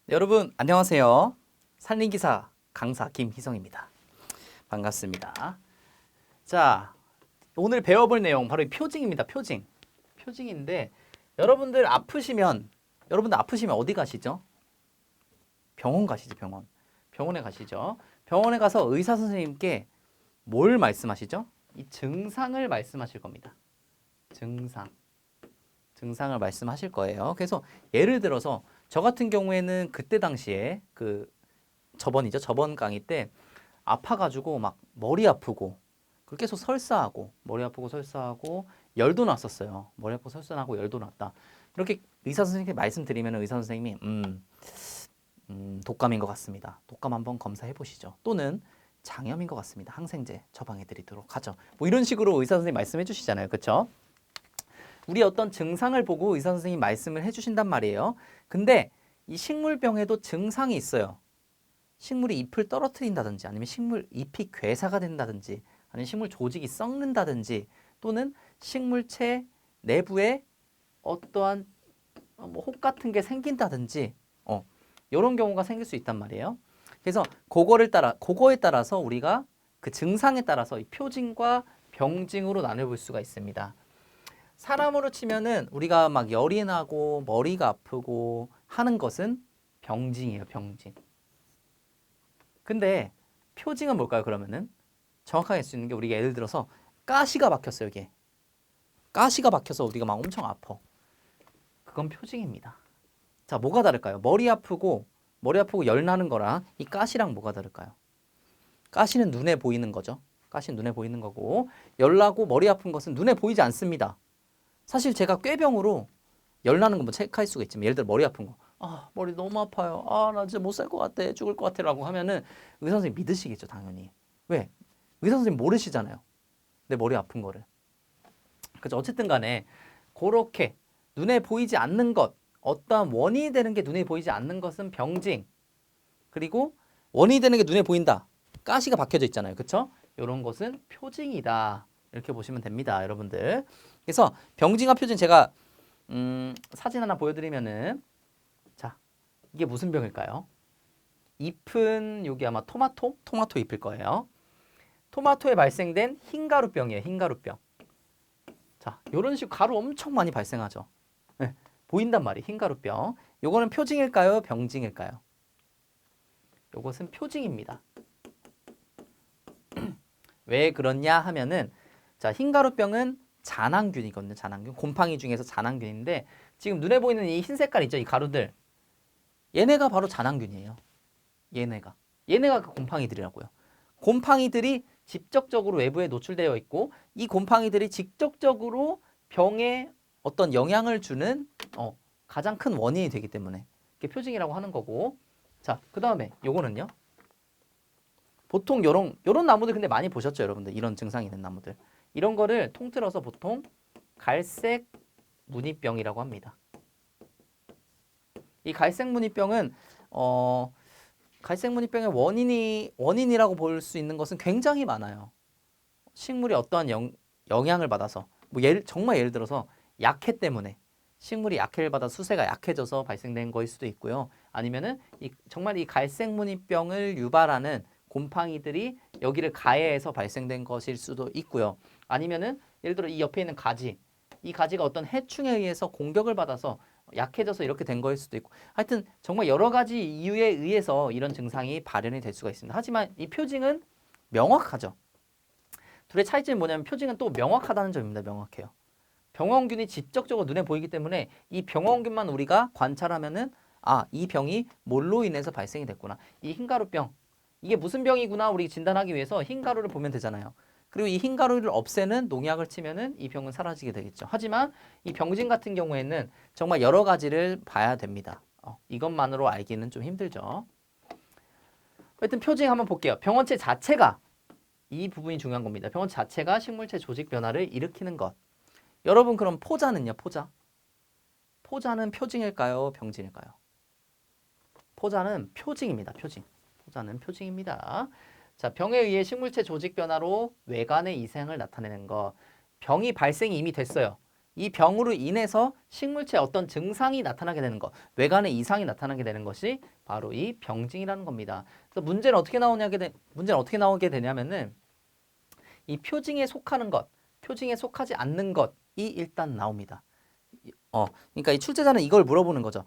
네, 여러분 안녕하세요. 산림기사 강사 김희성입니다. 반갑습니다. 자, 오늘 배워볼 내용 바로 이 표징입니다. 표징. 표징인데 여러분들 아프시면 어디 가시죠? 병원 가시죠, 병원. 병원에 가시죠. 병원에 가서 의사 선생님께 뭘 말씀하시죠? 이 증상을 말씀하실 겁니다. 증상을 말씀하실 거예요. 그래서 예를 들어서 저 같은 경우에는 그때 당시에 저번 강의 때 아파가지고 막 머리 아프고 그 계속 설사하고 머리 아프고 설사하고 열도 났었어요. 머리 아프고 설사하고 열도 났다. 이렇게 의사 선생님께 말씀드리면 의사 선생님이 독감인 것 같습니다. 독감 한번 검사해 보시죠. 또는 장염인 것 같습니다. 항생제 처방해 드리도록 하죠. 뭐 이런 식으로 의사 선생님 말씀해 주시잖아요. 그렇죠? 우리 어떤 증상을 보고 의사 선생님이 말씀을 해주신단 말이에요. 근데 이 식물병에도 증상이 있어요. 식물이 잎을 떨어뜨린다든지 아니면 식물 잎이 괴사가 된다든지 아니면 식물 조직이 썩는다든지 또는 식물체 내부에 어떠한 혹 같은 게 생긴다든지 이런 경우가 생길 수 있단 말이에요. 그래서 그거에 따라서 우리가 그 증상에 따라서 이 표징과 병징으로 나눠볼 수가 있습니다. 사람으로 치면은 우리가 막 열이 나고 머리가 아프고 하는 것은 병징이에요, 병징. 근데 표징은 뭘까요, 그러면은? 정확하게 할 수 있는 게 우리가 예를 들어서 가시가 박혔어요, 여기에. 가시가 박혀서 우리가 막 엄청 아파. 그건 표징입니다. 자, 뭐가 다를까요? 머리 아프고 열 나는 거랑 이 가시랑 뭐가 다를까요? 가시는 눈에 보이는 거죠. 가시는 눈에 보이는 거고 열 나고 머리 아픈 것은 눈에 보이지 않습니다. 사실 제가 꾀병으로 열 나는 거 뭐 체크할 수가 있지만 예를 들어 머리 아픈 거. 아, 머리 너무 아파요. 아, 나 진짜 못 살 것 같아. 죽을 것 같아. 라고 하면은 의사 선생님 믿으시겠죠, 당연히. 왜? 의사 선생님 모르시잖아요. 내 머리 아픈 거를. 그죠? 어쨌든 간에 그렇게 눈에 보이지 않는 것, 어떠한 원인이 되는 게 눈에 보이지 않는 것은 병징. 그리고 원인이 되는 게 눈에 보인다. 가시가 박혀져 있잖아요. 그쵸? 이런 것은 표징이다. 이렇게 보시면 됩니다, 여러분들. 그래서 병징과 표징 제가 사진 하나 보여드리면은 자, 이게 무슨 병일까요? 잎은 여기 아마 토마토 잎일 거예요. 토마토에 발생된 흰가루병이에요. 흰가루병. 자, 이런 식으로 가루 엄청 많이 발생하죠. 네, 보인단 말이에요. 흰가루병. 요거는 표징일까요? 병징일까요? 요것은 표징입니다. 왜 그렇냐 하면은 자, 흰가루병은 잔항균이거든요. 잔항균. 곰팡이 중에서 잔항균인데 지금 눈에 보이는 이 흰 색깔 있죠? 이 가루들. 얘네가 바로 잔항균이에요. 얘네가 그 곰팡이들이라고요. 곰팡이들이 직접적으로 외부에 노출되어 있고 이 곰팡이들이 직접적으로 병에 어떤 영향을 주는 가장 큰 원인이 되기 때문에 이게 표징이라고 하는 거고. 자, 그 다음에 요거는요. 보통 요런 나무들 근데 많이 보셨죠, 여러분들? 이런 증상이 있는 나무들. 이런 거를 통틀어서 보통 갈색 무늬병이라고 합니다. 이 갈색 무늬병은 갈색 무늬병의 원인이라고 볼 수 있는 것은 굉장히 많아요. 식물이 어떠한 영향을 받아서 정말 예를 들어서 약해 때문에 식물이 약해를 받아 수세가 약해져서 발생된 거일 수도 있고요. 아니면은 정말 이 갈색 무늬병을 유발하는 곰팡이들이 여기를 가해해서 발생된 것일 수도 있고요. 아니면은 예를 들어 이 옆에 있는 이 가지가 어떤 해충에 의해서 공격을 받아서 약해져서 이렇게 된 거일 수도 있고 하여튼 정말 여러 가지 이유에 의해서 이런 증상이 발현이 될 수가 있습니다. 하지만 이 표징은 명확하죠. 둘의 차이점이 뭐냐면 표징은 또 명확하다는 점입니다. 명확해요. 병원균이 직접적으로 눈에 보이기 때문에 이 병원균만 우리가 관찰하면은 이 병이 뭘로 인해서 발생이 됐구나. 이 흰가루병. 이게 무슨 병이구나 우리 진단하기 위해서 흰가루를 보면 되잖아요. 그리고 이 흰가루를 없애는 농약을 치면은 이 병은 사라지게 되겠죠. 하지만 이 병진 같은 경우에는 정말 여러 가지를 봐야 됩니다. 이것만으로 알기는 좀 힘들죠. 하여튼 표징 한번 볼게요. 병원체 자체가 이 부분이 중요한 겁니다. 병원 자체가 식물체 조직 변화를 일으키는 것. 여러분 그럼 포자는요? 포자는 표징일까요? 병진일까요? 포자는 표징입니다. 포자는 표징입니다. 자, 병에 의해 식물체 조직 변화로 외관의 이상을 나타내는 것. 병이 발생이 이미 됐어요. 이 병으로 인해서 식물체에 어떤 증상이 나타나게 되는 것, 외관에 이상이 나타나게 되는 것이 바로 이 병증이라는 겁니다. 그래서 문제는 어떻게 나오게 되냐면은 이 표징에 속하는 것, 표징에 속하지 않는 것이 일단 나옵니다. 그러니까 이 출제자는 이걸 물어보는 거죠.